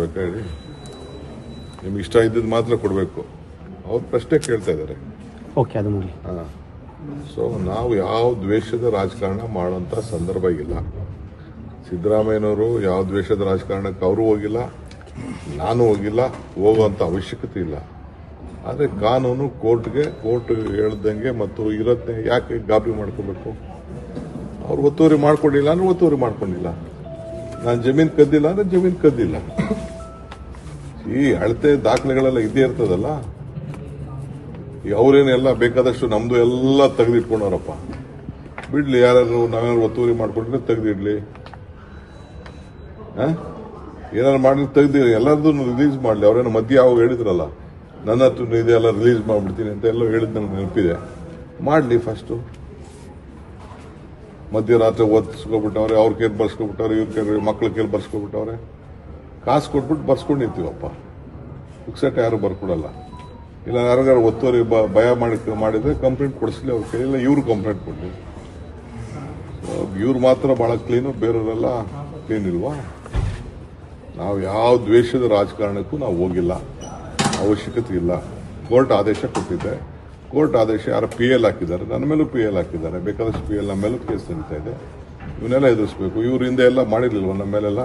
ಕೊಡ್ಬೇಕಾ ಹೇಳಿ? ನಿಮ್ಗೆ ಇಷ್ಟ ಇದ್ದದ್ದು ಮಾತ್ರ ಕೊಡಬೇಕು. ಅವ್ರು ಪ್ರಶ್ನೆ ಕೇಳ್ತಾ ಇದ್ದಾರೆ. ಓಕೆ, ಅದು ಮುಗಿ. ಹಾಂ, ಸೊ ನಾವು ಯಾವ ದ್ವೇಷದ ರಾಜಕಾರಣ ಮಾಡೋಂಥ ಸಂದರ್ಭ ಇಲ್ಲ. ಸಿದ್ದರಾಮಯ್ಯನವರು ಯಾವ ದ್ವೇಷದ ರಾಜಕಾರಣಕ್ಕೆ ಅವರು ಹೋಗಿಲ್ಲ, ನಾನು ಹೋಗಿಲ್ಲ, ಹೋಗುವಂಥ ಅವಶ್ಯಕತೆ ಇಲ್ಲ. ಆದರೆ ಕಾನೂನು ಕೋರ್ಟ್ ಹೇಳ್ದಂಗೆ ಮತ್ತು ಇರತ್ತೆ, ಯಾಕೆ ಗಾಬರಿ ಮಾಡ್ಕೋಬೇಕು? ಅವ್ರು ಒತ್ತುವರಿ ಮಾಡ್ಕೊಂಡಿಲ್ಲ ಅಂದ್ರೆ ಒತ್ತುವರಿ ಮಾಡ್ಕೊಂಡಿಲ್ಲ. ನಾನು ಜಮೀನು ಕದ್ದಿಲ್ಲ ಅಂದ್ರೆ ಜಮೀನು ಕದ್ದಿಲ್ಲ. ಈ ಅಳತೆ ದಾಖಲೆಗಳೆಲ್ಲ ಇದೇ ಇರ್ತದಲ್ಲ. ಈಗ ಅವ್ರೇನೆಲ್ಲ ಬೇಕಾದಷ್ಟು ನಮ್ದು ಎಲ್ಲ ತೆಗೆದಿಟ್ಕೊಂಡವ್ರಪ್ಪ. ಬಿಡ್ಲಿ, ಯಾರು ನಾವೇನಾದ್ರು ಒತ್ತುವರಿ ಮಾಡ್ಕೊಂಡ್ರೆ ತೆಗೆದಿಡ್ಲಿ. ಏನಾದ್ರು ಮಾಡಿದ್ರೆ ತೆಗ್ದಿರಿ, ಎಲ್ಲರದ್ದು ರಿಲೀಸ್ ಮಾಡಲಿ. ಅವ್ರೇನೋ ಮಧ್ಯೆ ಯಾವಾಗ ಹೇಳಿದ್ರಲ್ಲ, ನನ್ನ ಹತ್ರ ಇದೆಲ್ಲ ರಿಲೀಸ್ ಮಾಡ್ಬಿಡ್ತೀನಿ ಅಂತ ಎಲ್ಲ ಹೇಳಿದ್ ನನಗೆ ನೆನಪಿದೆ. ಮಾಡಲಿ ಫಸ್ಟು. ಮಧ್ಯರಾತ್ರಿ ಓದಿಸ್ಕೊಬಿಟ್ಟವ್ರೆ, ಅವ್ರ ಕೇರ್ ಬರ್ಸ್ಕೊಬಿಟ್ಟವ್ರೆ, ಇವ್ರ ಕೇರ್ ಮಕ್ಳ ಕೇರ್ ಬರ್ಸ್ಕೊಬಿಟ್ಟವ್ರೆ. ಕಾಸು ಕೊಟ್ಬಿಟ್ಟು ಬರ್ಸ್ಕೊಂಡಿರ್ತೀವಪ್ಪ. ಫಿಕ್ಸೆಟ್ ಯಾರು ಬರ್ಕೊಡಲ್ಲ. ಇಲ್ಲ ಯಾರಿಗಾರು ಒತ್ತುವರಿ ಭಯ ಮಾಡಿದ್ರೆ ಕಂಪ್ಲೇಂಟ್ ಕೊಡಿಸ್ಲಿ ಅವ್ರ ಕೈಯಲ್ಲ, ಇವ್ರು ಕಂಪ್ಲೇಂಟ್ ಕೊಡಲಿ. ಇವ್ರು ಮಾತ್ರ ಬಹಳ ಕ್ಲೀನು, ಬೇರೆಯವರೆಲ್ಲ ಕ್ಲೀನ್ ಇಲ್ವಾ? ನಾವು ಯಾವ ದ್ವೇಷದ ರಾಜಕಾರಣಕ್ಕೂ ನಾವು ಹೋಗಿಲ್ಲ, ಅವಶ್ಯಕತೆ ಇಲ್ಲ. ಕೋರ್ಟ್ ಆದೇಶ ಕೊಟ್ಟಿದೆ. ಕೋರ್ಟ್ ಆದೇಶ ಯಾರು PL ಹಾಕಿದ್ದಾರೆ, ನನ್ನ ಮೇಲೂ PL ಹಾಕಿದ್ದಾರೆ. ಬೇಕಾದಷ್ಟು PL ನಮ್ಮ ಮೇಲೂ ಕೇಸ್ ನಡೀತಾ ಇದೆ. ಇವನ್ನೆಲ್ಲ ಎದುರಿಸಬೇಕು. ಇವ್ರ ಹಿಂದೆ ಎಲ್ಲ ಮಾಡಿರ್ಲಿಲ್ವ ನಮ್ಮ ಮೇಲೆಲ್ಲ?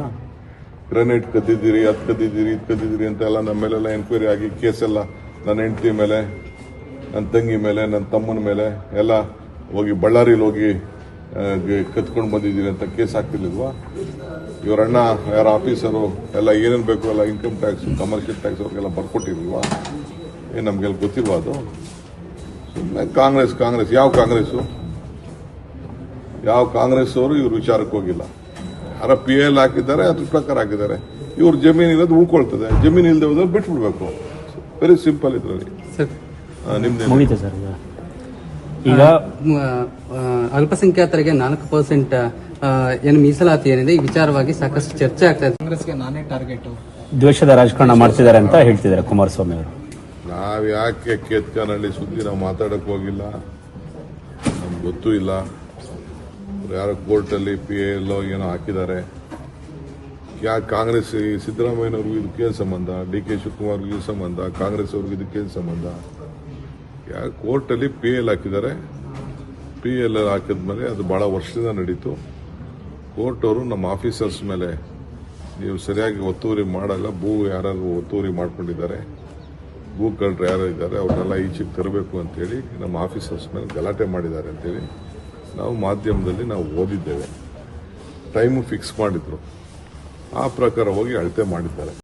ಗ್ರೆನೇಡ್ ಕದ್ದಿದ್ದೀರಿ, ಅದು ಕದ್ದಿದ್ದೀರಿ, ಇದು ಕದ್ದಿದ್ದೀರಿ ಅಂತ ಎಲ್ಲ ನಮ್ಮ ಮೇಲೆಲ್ಲ ಎನ್ಕ್ವೈರಿ ಆಗಿ ಕೇಸೆಲ್ಲ ನನ್ನ ಹೆಂಡತಿ ಮೇಲೆ, ನನ್ನ ತಂಗಿ ಮೇಲೆ, ನನ್ನ ತಮ್ಮನ ಮೇಲೆ ಎಲ್ಲ ಹೋಗಿ ಬಳ್ಳಾರಿಲಿ ಹೋಗಿ ಕತ್ಕೊಂಡು ಬಂದಿದ್ದೀರಿ ಅಂತ ಕೇಸ್ ಹಾಕ್ತಿರ್ಲಿಲ್ವಾ? ಇವರಣ್ಣ ಯಾರ ಆಫೀಸರು ಎಲ್ಲ ಏನೇನು ಬೇಕು ಎಲ್ಲ ಇನ್ಕಮ್ ಟ್ಯಾಕ್ಸ್, ಕಮರ್ಷಿಯಲ್ ಟ್ಯಾಕ್ಸ್ ಅವ್ರಿಗೆಲ್ಲ ಬರ್ಕೊಟ್ಟಿರ್ಲಿಲ್ವಾ? ಏನು ನಮಗೆಲ್ಲ ಗೊತ್ತಿಲ್ವಾ ಅದು? ಸುಮ್ಮನೆ ಕಾಂಗ್ರೆಸ್ ಯಾವ ಕಾಂಗ್ರೆಸ್ ಅವರು ಇವ್ರ ವಿಚಾರಕ್ಕೆ ಹೋಗಿಲ್ಲ. ಯಾರ PL ಹಾಕಿದ್ದಾರೆ, ಅದ್ರ ಪ್ರಕಾರ ಹಾಕಿದ್ದಾರೆ. ಇವ್ರ ಜಮೀನು ಇರೋದು ಉಳ್ಕೊಳ್ತದೆ, ಜಮೀನು ಇಲ್ಲದೆ ಹೋದ್ರೆ ಬಿಟ್ಬಿಡ್ಬೇಕು. ವೆರಿ ಸಿಂಪಲ್ ಇದರಲ್ಲಿ. ಮುಗಿತು ಸರ್. ಈಗ ಅಲ್ಪಸಂಖ್ಯಾತರಿಗೆ 4% ಏನು ಮೀಸಲಾತಿ ಏನಿದೆ, ಈ ವಿಚಾರವಾಗಿ ಸಾಕಷ್ಟು ಚರ್ಚೆ ಆಗ್ತಾ ಇದೆ. ಕಾಂಗ್ರೆಸ್ಗೆ ನಾನೇ ಟಾರ್ಗೆಟ್, ದ್ವೇಷದ ರಾಜಕಾರಣ ಮಾಡ್ತಿದ್ದಾರೆ ಅಂತ ಹೇಳ್ತಿದ್ದಾರೆ ಕುಮಾರಸ್ವಾಮಿ ಅವರು. ನಾವು ಯಾಕೆ ಕೇತ್ಕನಹಳ್ಳಿ ಸುದ್ದಿ ನಾವು ಮಾತಾಡಕ್ ಹೋಗಿಲ್ಲ, ನಮ್ಗೆ ಗೊತ್ತೂ ಇಲ್ಲ. ಯಾರೋ ಕೋರ್ಟಲ್ಲಿ PL ಏನೋ ಹಾಕಿದ್ದಾರೆ. ಯಾಕೆ ಕಾಂಗ್ರೆಸ್ ಸಿದ್ದರಾಮಯ್ಯನವ್ರಿಗೂ ಇದಕ್ಕೇನು ಸಂಬಂಧ? DK ಶಿವಕುಮಾರ್ಗೂ ಸಂಬಂಧ? ಕಾಂಗ್ರೆಸ್ ಅವ್ರಿಗೂ ಇದಕ್ಕೇನು ಸಂಬಂಧ? ಯಾಕೆ ಕೋರ್ಟಲ್ಲಿ PL ಹಾಕಿದ್ದಾರೆ. PL ಹಾಕಿದ್ಮೇಲೆ ಅದು ಬಹಳ ವರ್ಷದಿಂದ ನಡೀತು. ಕೋರ್ಟ್ ಅವರು ನಮ್ಮ ಆಫೀಸರ್ಸ್ ಮೇಲೆ ನೀವು ಸರಿಯಾಗಿ ಒತ್ತುವರಿ ಮಾಡಲ್ಲ, ಯಾರು ಒತ್ತುವರಿ ಮಾಡ್ಕೊಂಡಿದ್ದಾರೆ, ಭೂ ಕಳ್ಳರು ಯಾರು ಇದ್ದಾರೆ ಅವ್ರನ್ನೆಲ್ಲ ಈಚೆಗೆ ತರಬೇಕು ಅಂತೇಳಿ ನಮ್ಮ ಆಫೀಸರ್ಸ್ ಮೇಲೆ ಗಲಾಟೆ ಮಾಡಿದ್ದಾರೆ ಅಂತೇಳಿ ನಾವು ಮಾಧ್ಯಮದಲ್ಲಿ ನಾವು ಓದಿದ್ದೇವೆ. ಟೈಮು ಫಿಕ್ಸ್ ಮಾಡಿದ್ರು, ಆ ಪ್ರಕಾರ ಹೋಗಿ ಅಳತೆ ಮಾಡಿದ್ದಾರೆ.